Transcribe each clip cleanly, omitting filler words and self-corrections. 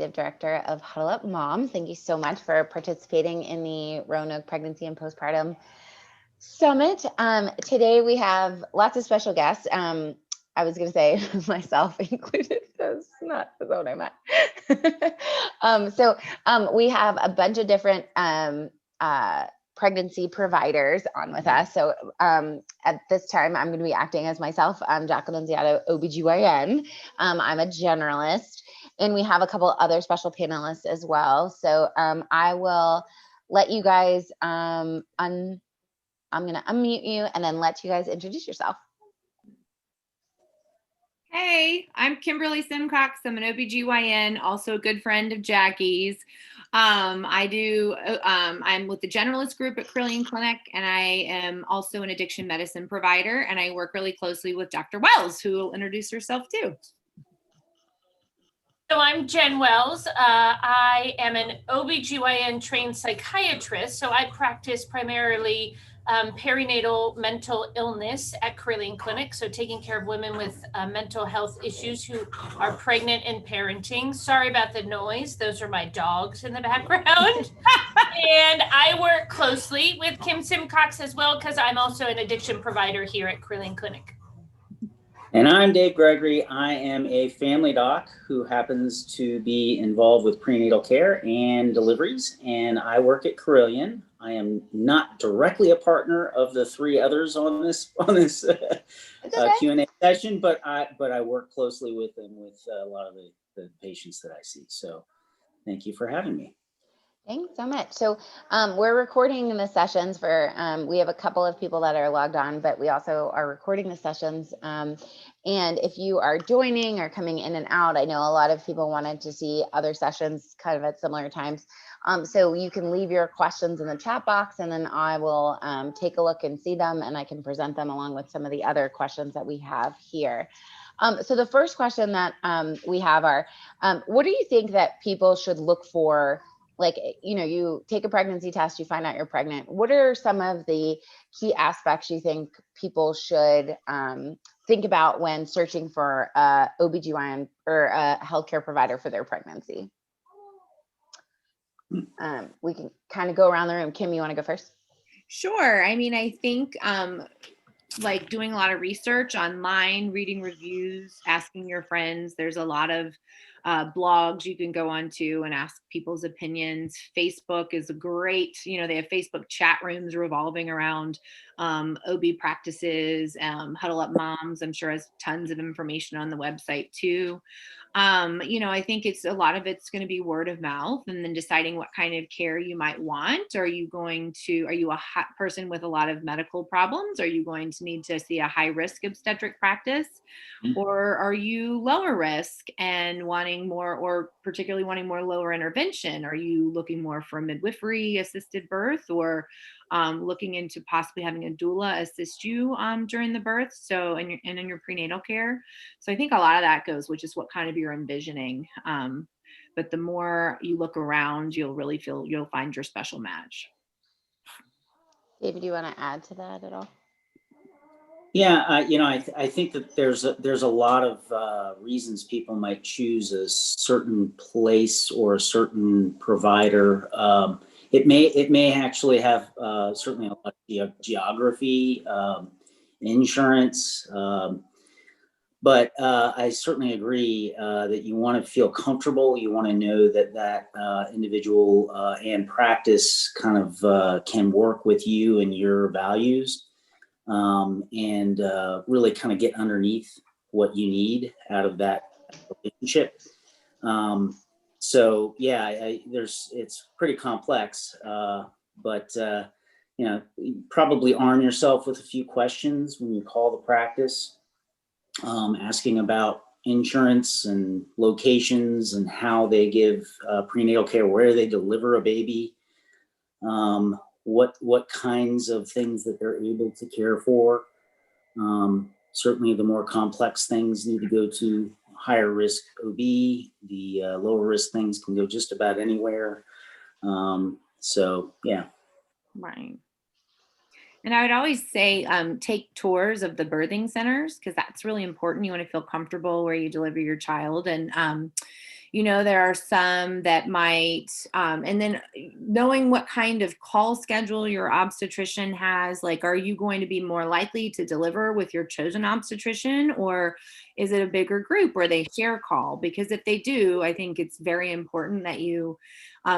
Executive Director of Huddle Up Mom. Thank you so much for participating in the Roanoke Pregnancy and Postpartum Summit. Today we have lots of special guests. I was going to say myself included. That's not what I meant. We have a bunch of different pregnancy providers on with us. So at this time, I'm going to be acting as myself. I'm Jacqueline Ziato, OBGYN. I'm a generalist, and we have a couple other special panelists as well. So I will let you guys, I'm going to unmute you and then let you guys introduce yourself. Hey, I'm Kimberly Simcox. I'm an OBGYN, also a good friend of Jackie's. I'm with the generalist group at Carillion Clinic, and I am also an addiction medicine provider, and I work really closely with Dr. Wells, who will introduce herself too. So I'm Jen Wells. I am an OBGYN trained psychiatrist. So I practice primarily perinatal mental illness at Carillion Clinic. So taking care of women with mental health issues who are pregnant and parenting. Sorry about the noise. Those are my dogs in the background. And I work closely with Kim Simcox as well, because I'm also an addiction provider here at Carillion Clinic. And I'm Dave Gregory. I am a family doc who happens to be involved with prenatal care and deliveries, and I work at Carillion. I am not directly a partner of the three others on this Q&A session, but I work closely with them with a lot of the patients that I see. So thank you for having me. Thanks so much. So we're recording the sessions for, we have a couple of people that are logged on, but we also are recording the sessions. And if you are joining or coming in and out, I know a lot of people wanted to see other sessions kind of at similar times. So you can leave your questions in the chat box, and then I will take a look and see them, and I can present them along with some of the other questions that we have here. So the first question that we have are, what do you think that people should look for? Like, you know, you take a pregnancy test, you find out you're pregnant. What are some of the key aspects you think people should think about when searching for a OBGYN or a healthcare provider for their pregnancy? We can kind of go around the room. Kim, you want to go first? Sure. I mean, I think like doing a lot of research online, reading reviews, asking your friends. There's a lot of blogs you can go onto and ask people's opinions. Facebook is a great, you know, they have Facebook chat rooms revolving around OB practices. Huddle Up Moms, I'm sure, has tons of information on the website too. You know, I think a lot of it's going to be word of mouth, and then deciding what kind of care you might want. Are you a hot person with a lot of medical problems? Are you going to need to see a high risk obstetric practice? Or are you lower risk and wanting more, or particularly wanting more lower intervention? Are you looking more for midwifery assisted birth, or looking into possibly having a doula assist you during the birth, so and in your prenatal care? So I think a lot of that goes, which is what kind of you're envisioning. But the more you look around, you'll find your special match. David, do you want to add to that at all? Yeah, you know, I think that there's a lot of reasons people might choose a certain place or a certain provider. It may actually have certainly a lot of geography, insurance, but I certainly agree that you want to feel comfortable. You want to know that individual and practice kind of can work with you and your values. And really kind of get underneath what you need out of that relationship. So yeah, it's pretty complex, but you know, probably arm yourself with a few questions when you call the practice, asking about insurance and locations and how they give prenatal care, where they deliver a baby. What kinds of things that they're able to care for. Certainly the more complex things need to go to higher risk OB. The lower risk things can go just about anywhere. So yeah. Right. And I would always say take tours of the birthing centers, because that's really important. You want to feel comfortable where you deliver your child. And there are some that might, and then knowing what kind of call schedule your obstetrician has, like, are you going to be more likely to deliver with your chosen obstetrician, or is it a bigger group where they share call? Because if they do, I think it's very important that you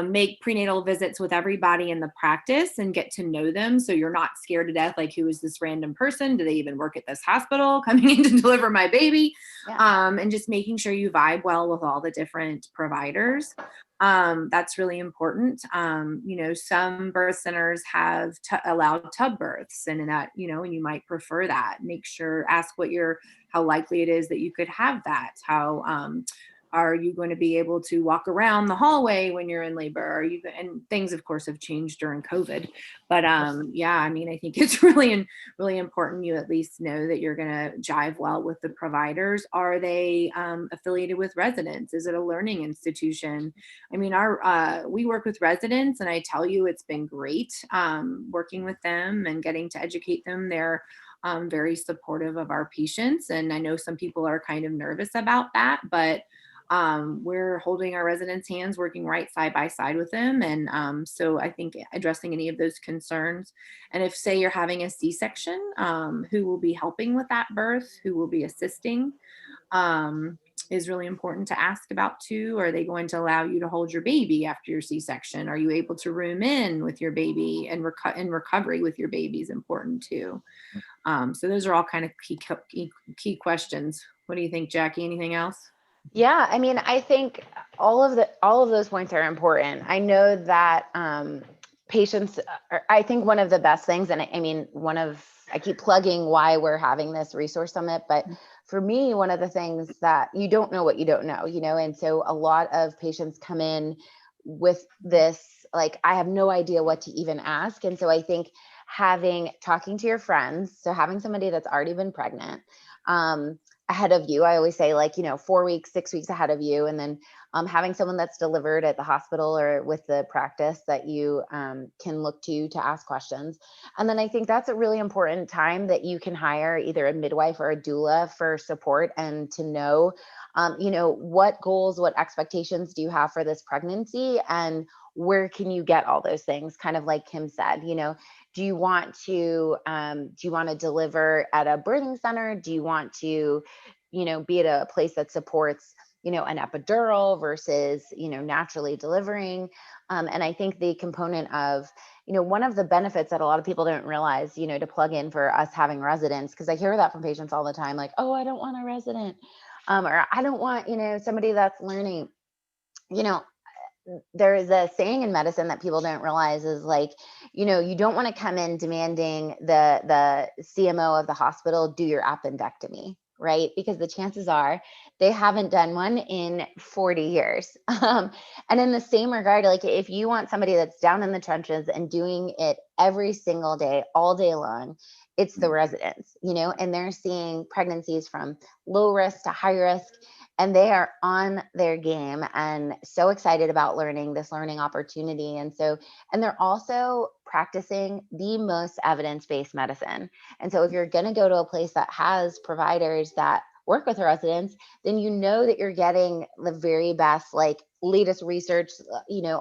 make prenatal visits with everybody in the practice and get to know them. So you're not scared to death, like, who is this random person? Do they even work at this hospital coming in to deliver my baby? Yeah. And just making sure you vibe well with all the different providers. That's really important. Some birth centers have allowed tub births, and that, and you might prefer that. Make sure, ask how likely it is that you could have that. How, are you going to be able to walk around the hallway when you're in labor? And things, of course, have changed during COVID. But I think it's really important you at least know that you're going to jive well with the providers. Are they affiliated with residents? Is it a learning institution? I mean, we work with residents, and I tell you, it's been great working with them and getting to educate them. They're very supportive of our patients. And I know some people are kind of nervous about that, but we're holding our residents' hands, working right side by side with them. And so I think addressing any of those concerns. And if, say, you're having a C-section, who will be helping with that birth, who will be assisting, is really important to ask about too. Are they going to allow you to hold your baby after your C-section? Are you able to room in with your baby, and recovery with your baby is important too. So those are all kind of key questions. What do you think, Jackie? Anything else? Yeah, I mean, I think all of those points are important. I know that patients I think one of the best things, and I keep plugging why we're having this resource summit, but for me, one of the things that you don't know what you don't know, and so a lot of patients come in with this, like, I have no idea what to even ask. And so I think talking to your friends, so having somebody that's already been pregnant, ahead of you. I always say, 4 weeks, 6 weeks ahead of you. And then having someone that's delivered at the hospital or with the practice that you can look to ask questions. And then I think that's a really important time that you can hire either a midwife or a doula for support, and to know, what goals, what expectations do you have for this pregnancy, and where can you get all those things? Kind of like Kim said, do you want to deliver at a birthing center? Do you want to, be at a place that supports, an epidural versus, naturally delivering? And I think the component of, one of the benefits that a lot of people don't realize, to plug in for us having residents, because I hear that from patients all the time, like, oh, I don't want a resident, or I don't want, somebody that's learning. There is a saying in medicine that people don't realize is, like, you don't want to come in demanding the CMO of the hospital do your appendectomy, right? Because the chances are they haven't done one in 40 years. And in the same regard, like, if you want somebody that's down in the trenches and doing it every single day, all day long, it's the residents, and they're seeing pregnancies from low risk to high risk. And they are on their game and so excited about learning opportunity. And they're also practicing the most evidence-based medicine. And so if you're going to go to a place that has providers that work with residents, then that you're getting the very best, like, latest research,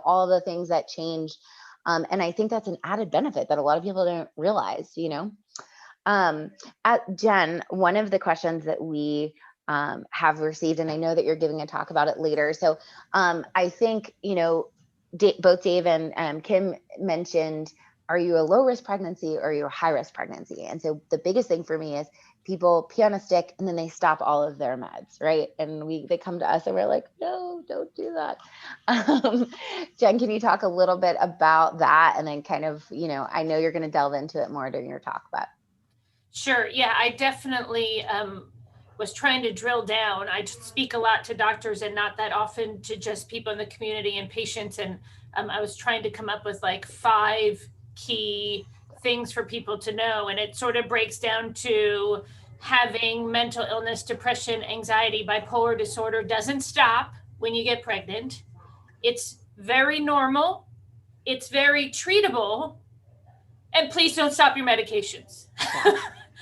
all the things that change. And I think that's an added benefit that a lot of people don't realize, At Jen, one of the questions that we have received, and I know that you're giving a talk about it later. So I think, both Dave and Kim mentioned, are you a low risk pregnancy or are you a high risk pregnancy? And so the biggest thing for me is people pee on a stick and then they stop all of their meds, right? And they come to us and we're like, no, don't do that. Jen, can you talk a little bit about that? And then kind of, I know you're going to delve into it more during your talk, but. Sure. Yeah, I definitely was trying to drill down. I speak a lot to doctors and not that often to just people in the community and patients. And I was trying to come up with like 5 key things for people to know. And it sort of breaks down to having mental illness, depression, anxiety, bipolar disorder doesn't stop when you get pregnant. It's very normal. It's very treatable. And please don't stop your medications.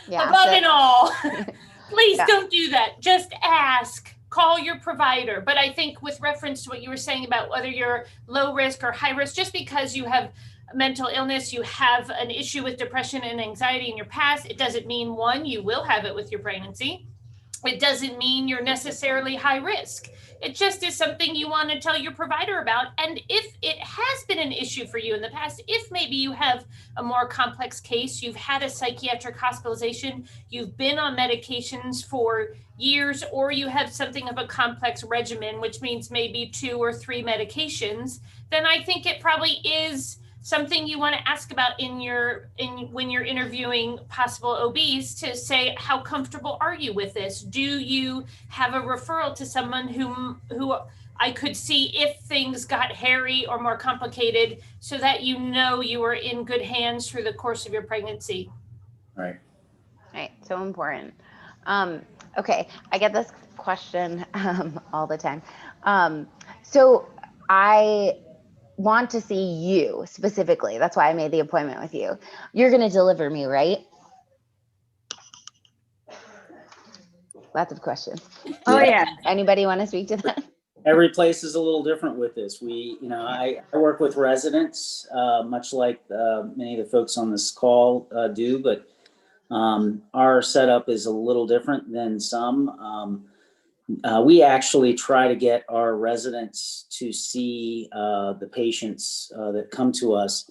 Yeah. Above it all. Please don't do that. Just ask call your provider. But I think with reference to what you were saying about whether you're low risk or high risk, just because you have mental illness, you have an issue with depression and anxiety in your past, it doesn't mean, one, you will have it with your pregnancy. It doesn't mean you're necessarily high risk. It just is something you want to tell your provider about. And if it has been an issue for you in the past, if maybe you have a more complex case, you've had a psychiatric hospitalization, you've been on medications for years, or you have something of a complex regimen, which means maybe 2 or 3 medications, then I think it probably is something you want to ask about when you're interviewing possible OBs, to say, how comfortable are you with this? Do you have a referral to someone who I could see if things got hairy or more complicated, so that you know you are in good hands through the course of your pregnancy? Right. Right. So important. Okay. I get this question all the time. So I want to see you specifically. That's why I made the appointment with you. You're going to deliver me, right? Lots of questions. Oh yeah. Anybody want to speak to that? Every place is a little different with this. I work with residents, much like many of the folks on this call do, but our setup is a little different than some. We actually try to get our residents to see the patients that come to us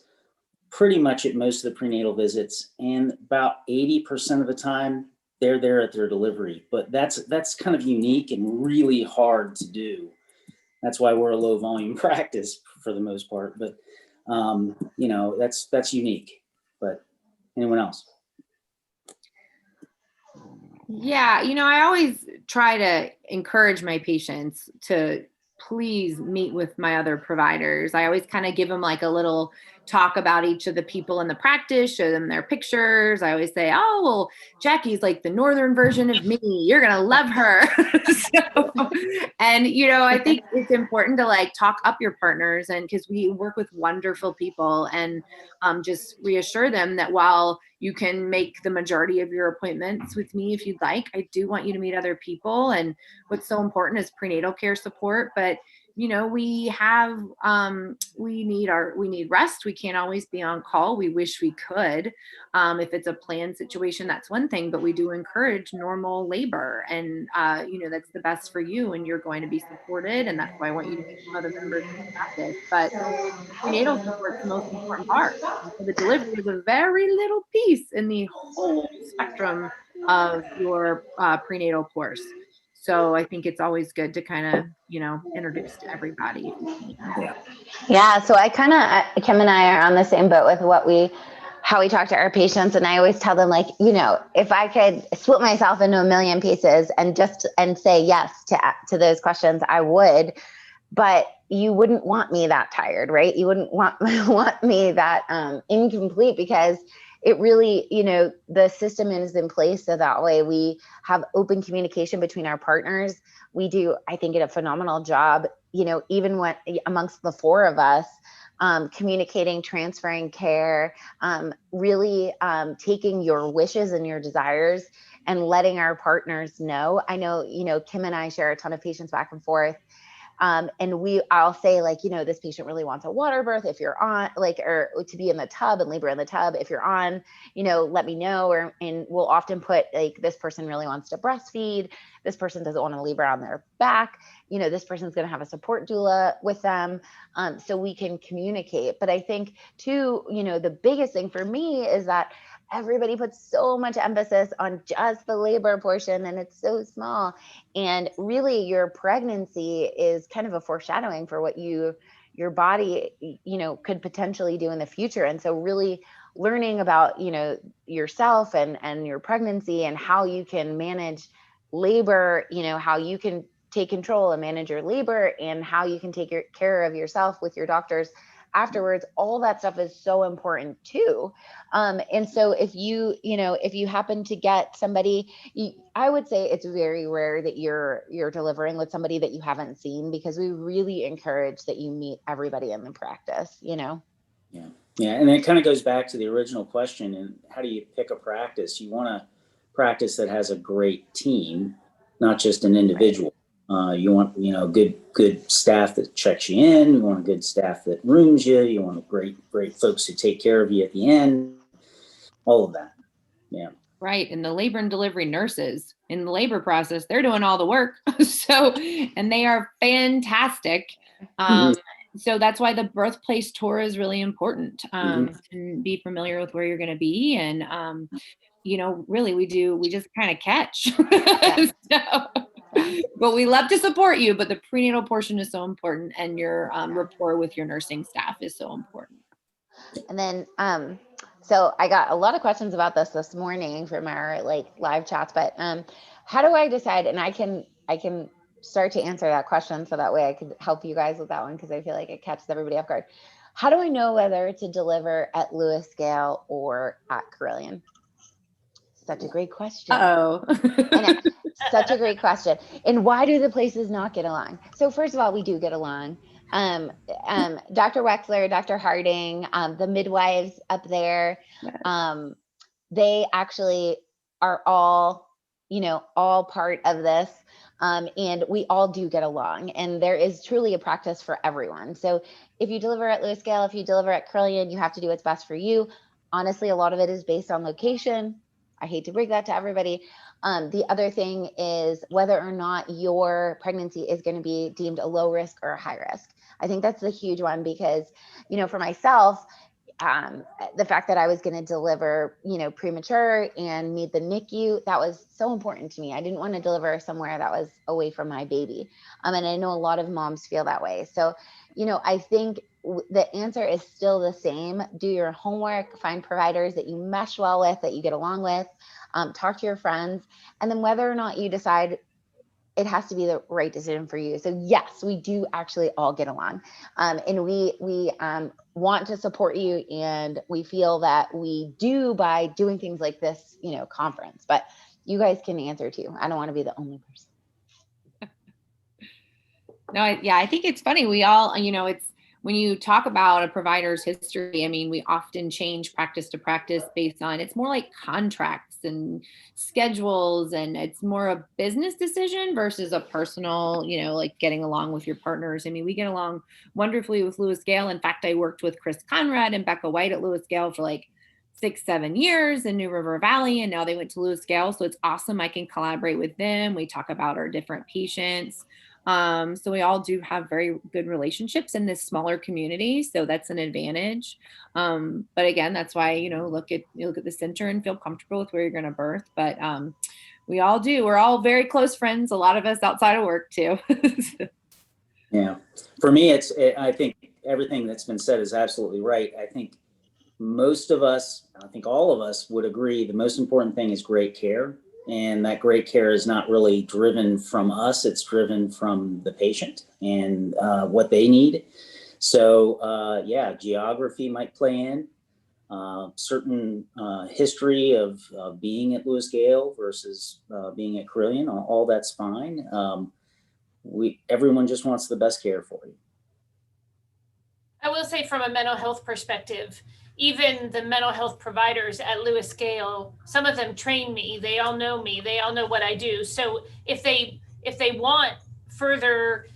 pretty much at most of the prenatal visits, and about 80% of the time they're there at their delivery. But that's kind of unique and really hard to do. That's why we're a low volume practice for the most part. But that's unique. But anyone else? Yeah, I always try to encourage my patients to please meet with my other providers. I always kind of give them like a little talk about each of the people in the practice, show them their pictures. I always say, oh, well, Jackie's like the northern version of me. You're going to love her. And, I think it's important to like talk up your partners, and because we work with wonderful people, and just reassure them that while you can make the majority of your appointments with me if you'd like, I do want you to meet other people. And what's so important is prenatal care support. But we need rest. We can't always be on call. We wish we could. If it's a planned situation, that's one thing, but we do encourage normal labor, and that's the best for you, and you're going to be supported. And that's why I want you to meet some other members of the practice. But prenatal support is the most important part. So the delivery is a very little piece in the whole spectrum of your prenatal course. So I think it's always good to kind of, introduce to everybody. Yeah. So Kim and I are on the same boat with how we talk to our patients. And I always tell them, like, if I could split myself into a million pieces and say yes to those questions, I would. But you wouldn't want me that tired, right? You wouldn't want me that incomplete, because it really, the system is in place so that way we have open communication between our partners. We do, I think, a phenomenal job, even when amongst the 4 of us, communicating, transferring care, really taking your wishes and your desires and letting our partners know. I know, Kim and I share a ton of patients back and forth. And I'll say, like, this patient really wants a water birth. If you're on, like, or to be in the tub and labor in the tub, if you're on, let me know. And we'll often put, like, this person really wants to breastfeed. This person doesn't want to labor on their back. This person's going to have a support doula with them. So we can communicate. But I think too, the biggest thing for me is that everybody puts so much emphasis on just the labor portion, and it's so small. And really, your pregnancy is kind of a foreshadowing for what your body, could potentially do in the future. And so really learning about, yourself and your pregnancy and how you can manage labor, how you can take control and manage your labor, and how you can take care of yourself with your doctors afterwards, all that stuff is so important too. And so if you happen to get somebody, I would say it's very rare that you're delivering with somebody that you haven't seen, because we really encourage that you meet everybody in the practice, Yeah. Yeah. And it kind of goes back to the original question. And how do you pick a practice? You want a practice that has a great team, not just an individual. You want, good staff that checks you in. You want a good staff that rooms you. You want great folks who take care of you at the end. All of that. Yeah. Right. And the labor and delivery nurses in the labor process, they're doing all the work. And they are fantastic. So that's why the birthplace tour is really important, to be familiar with where you're going to be. And, really we just kind of catch. But we love to support you, but the prenatal portion is so important, and your rapport with your nursing staff is so important. And then, so I got a lot of questions about this morning from our live chats, but how do I decide? And I can start to answer that question, so that way I could help you guys with that one, because I feel like it catches everybody off guard. How do I know whether to deliver at Lewis Scale or at Carilion? Such a great question. Oh, such a great question. And why do the places not get along? So first of all, we do get along. Dr. Wexler, Dr. Harding, the midwives up there, they actually are all part of this. And we all do get along, and there is truly a practice for everyone. So if you deliver at Lewis Scale, if you deliver at Carilion, you have to do what's best for you. Honestly, a lot of it is based on location. I hate to break that to everybody. The other thing is whether or not your pregnancy is going to be deemed a low risk or a high risk. I think that's the huge one, because, for myself, the fact that I was going to deliver, premature and need the NICU, that was so important to me. I didn't want to deliver somewhere that was away from my baby. And I know a lot of moms feel that way. So, I think the answer is still the same. Do your homework, find providers that you mesh well with, that you get along with, talk to your friends, and then whether or not you decide it has to be the right decision for you. So yes, we do actually all get along. And we want to support you, and we feel that we do by doing things like this, conference, but you guys can answer too. I don't want to be the only person. No, I think it's funny. We all, it's, when you talk about a provider's history, we often change practice to practice based on, it's more like contracts and schedules, and it's more a business decision versus a personal, like getting along with your partners. We get along wonderfully with Lewis Gale. In fact, I worked with Chris Conrad and Becca White at Lewis Gale for 6-7 years in New River Valley, and now they went to Lewis Gale. So it's awesome. I can collaborate with them. We talk about our different patients. So we all do have very good relationships in this smaller community. So that's an advantage. But again, that's why, look at the center and feel comfortable with where you're going to birth. But we all do. We're all very close friends. A lot of us outside of work too. Yeah. For me, I think everything that's been said is absolutely right. I think all of us would agree the most important thing is great care. And that great care is not really driven from us. It's driven from the patient and what they need. So geography might play in. Certain history of being at Lewis Gale versus being at Carilion, all that's fine. Everyone just wants the best care for you. I will say, from a mental health perspective, even the mental health providers at Lewis Gale, some of them train me. They all know me. They all know what I do. So if they want further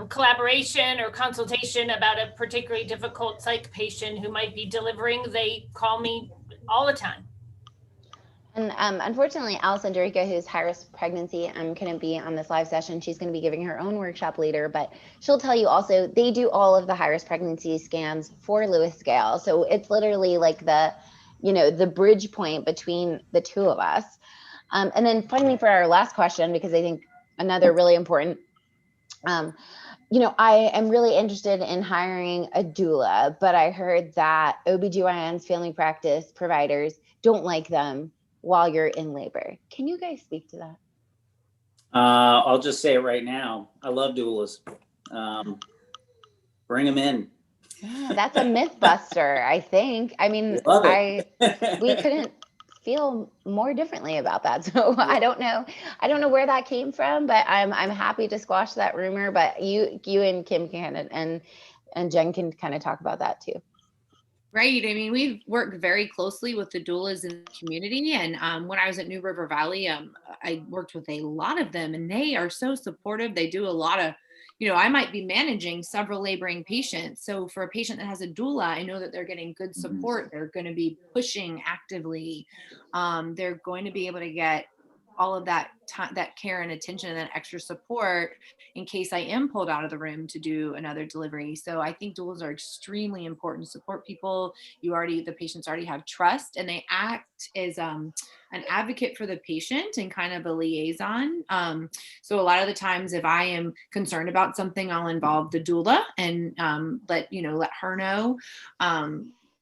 collaboration or consultation about a particularly difficult psych patient who might be delivering, they call me all the time. And unfortunately, Allison Dorica, who's high-risk pregnancy, couldn't be on this live session. She's going to be giving her own workshop later, but she'll tell you also they do all of the high-risk pregnancy scans for Lewis Gale. So it's literally like the bridge point between the two of us. And then finally, for our last question, because I think another really important, I am really interested in hiring a doula, but I heard that OBGYNs, family practice providers don't like them while you're in labor. Can you guys speak to that? I'll just say it right now. I love doulas. Bring them in. Yeah, that's a myth buster, I think. We couldn't feel more differently about that. So I don't know where that came from, but I'm happy to squash that rumor. But you and Kim can and Jen can kind of talk about that too. Right. I mean, we've worked very closely with the doulas in the community. And when I was at New River Valley, I worked with a lot of them, and they are so supportive. They do a lot of, I might be managing several laboring patients. So for a patient that has a doula, I know that they're getting good support. They're going to be pushing actively. They're going to be able to get all of that time, that care and attention, and that extra support in case I am pulled out of the room to do another delivery. So I think doulas are extremely important to support people. The patients already have trust, and they act as an advocate for the patient and kind of a liaison. So a lot of the times, if I am concerned about something, I'll involve the doula and let her know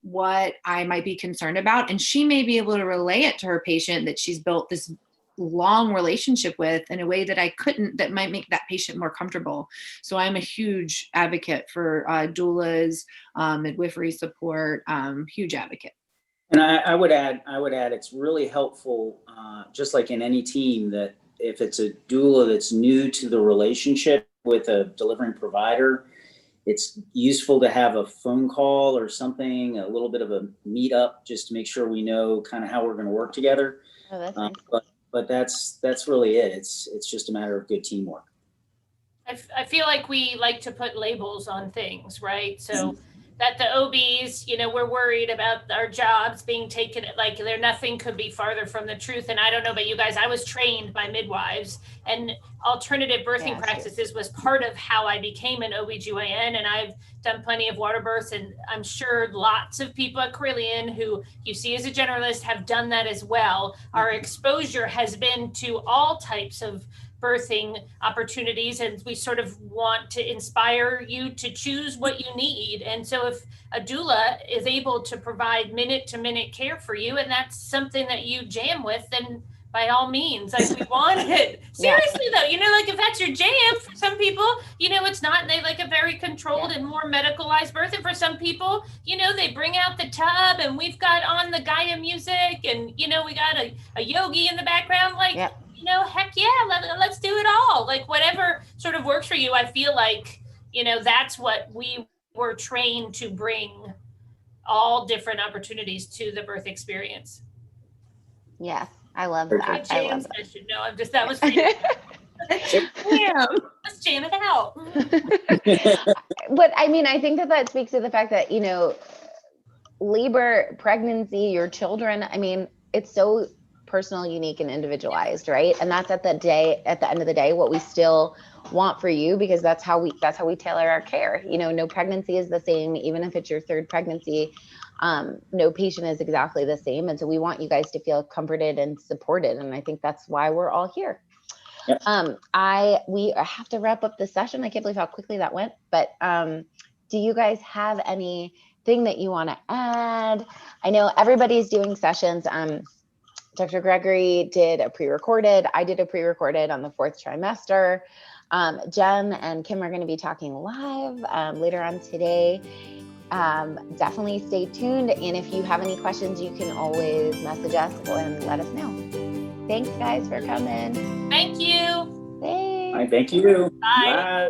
what I might be concerned about, and she may be able to relay it to her patient that she's built this long relationship with in a way that I couldn't, that might make that patient more comfortable. So I'm a huge advocate for doulas, midwifery support, huge advocate. And I would add, it's really helpful, just like in any team, that if it's a doula that's new to the relationship with a delivering provider, it's useful to have a phone call or something, a little bit of a meetup, just to make sure we know kind of how we're going to work together. Oh, that's nice. But that's really it. It's just a matter of good teamwork. I feel like we like to put labels on things, right? So that the OBs, we're worried about our jobs being taken, like nothing could be farther from the truth. And I don't know about you guys, I was trained by midwives, and alternative birthing practices was part of how I became an OBGYN. And I've done plenty of water births, and I'm sure lots of people at Carillion who you see as a generalist have done that as well. Our exposure has been to all types of birthing opportunities, and we sort of want to inspire you to choose what you need. And so if a doula is able to provide minute to minute care for you, and that's something that you jam with, then by all means, like, we want it. Seriously though, like if that's your jam, for some people, it's not, and they like a very controlled and more medicalized birth. And for some people, they bring out the tub, and we've got on the Gaia music, and we got a yogi in the background, like, heck yeah, let's do it all. Like, whatever sort of works for you. I feel like, that's what we were trained to bring, all different opportunities to the birth experience. Yes, I love that. I love that. Session. No, that was for you. Let's jam it out. But I mean, I think that speaks to the fact that, labor, pregnancy, your children, I mean, it's so personal, unique, and individualized, right? And that's at the end of the day, what we still want for you, because that's how we tailor our care. No pregnancy is the same, even if it's your third pregnancy. No patient is exactly the same. And so we want you guys to feel comforted and supported. And I think that's why we're all here. Yep. We have to wrap up the session. I can't believe how quickly that went, but, do you guys have anything that you want to add? I know everybody's doing sessions. Dr. Gregory did a pre-recorded. I did a pre-recorded on the 4th trimester. Jen and Kim are going to be talking live later on today. Definitely stay tuned. And if you have any questions, you can always message us and let us know. Thanks, guys, for coming. Thank you. Thanks. All right, thank you. Bye. Bye.